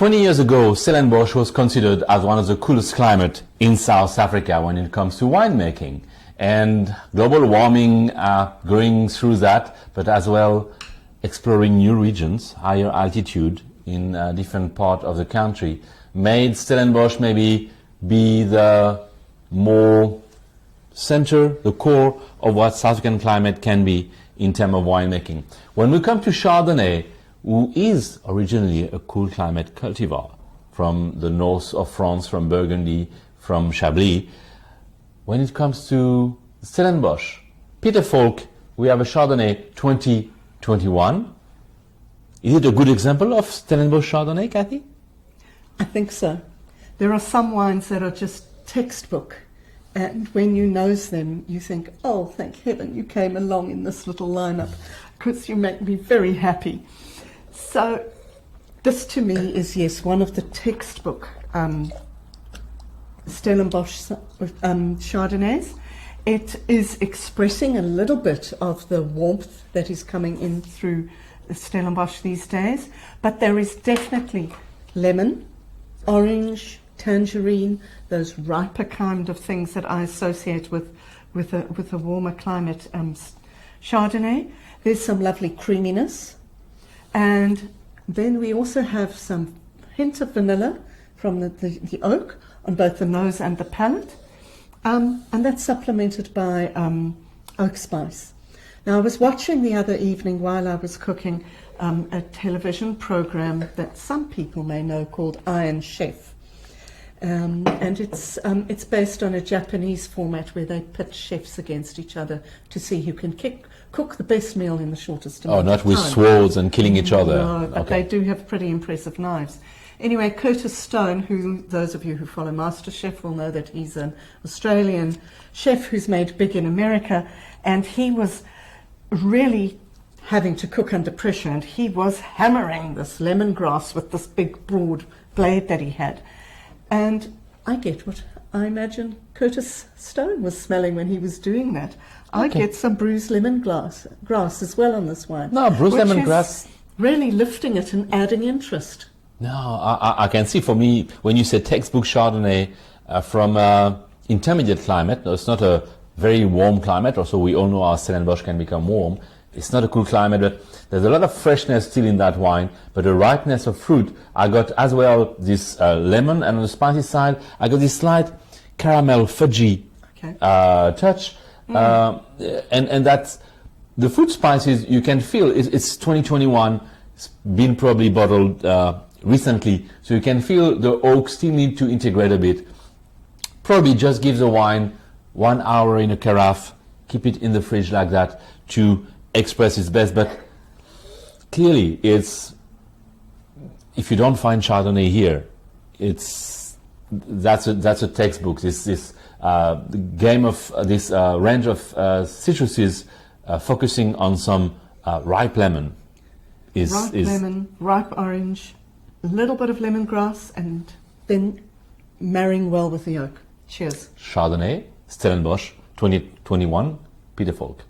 20 years ago, Stellenbosch was considered as one of the coolest climates in South Africa when it comes to winemaking. And global warming, going through that, but as well exploring new regions, higher altitude in different part of the country, made Stellenbosch maybe be the more center, the core of what South African climate can be in terms of winemaking. When we come to Chardonnay, who is originally a cool climate cultivar from the north of France, from Burgundy, from Chablis, when it comes to Stellenbosch, Peter Falke, we have a Chardonnay 2021. Is it a good example of Stellenbosch Chardonnay, Kathy? I think so. There are some wines that are just textbook, and when you nose them, you think, oh, thank heaven you came along in this little lineup, because you make me very happy. So this to me is, yes, one of the textbook Stellenbosch Chardonnays. It is expressing a little bit of the warmth that is coming in through Stellenbosch these days, but there is definitely lemon, orange, tangerine, those riper kind of things that I associate with a warmer climate Chardonnay. There's some lovely creaminess, and then we also have some hint of vanilla from the oak on both the nose and the palate. And that's supplemented by oak spice. Now, I was watching the other evening while I was cooking a television program that some people may know called Iron Chef. And it's based on a Japanese format where they pit chefs against each other to see who can cook the best meal in the shortest amount of time. Oh, not with swords and killing each other. No, but they do have pretty impressive knives. Anyway, Curtis Stone, who those of you who follow MasterChef will know that he's an Australian chef who's made big in America, and he was really having to cook under pressure, and he was hammering this lemongrass with this big broad blade that he had. And I get what I imagine Curtis Stone was smelling when he was doing that. I get some bruised lemongrass as well on this wine. No, bruised lemongrass. Really lifting it and adding interest. No, I can see, for me, when you say textbook Chardonnay from intermediate climate, no, it's not a very warm climate, also we all know our Stellenbosch can become warm. It's not a cool climate, but there's a lot of freshness still in that wine, but the ripeness of fruit. I got as well this lemon, and on the spicy side, I got this slight caramel fudgy touch. And that's the fruit spices you can feel. It's 2021, it's been probably bottled recently, so you can feel the oak still need to integrate a bit. Probably just give the wine 1 hour in a carafe, keep it in the fridge like that to express its best. But clearly, it's, if you don't find Chardonnay here, that's a textbook. This game of this range of citruses focusing on some ripe lemon lemon, ripe orange, a little bit of lemongrass, and then marrying well with the oak. Cheers. Chardonnay, Stellenbosch, 2021, Peter Falke.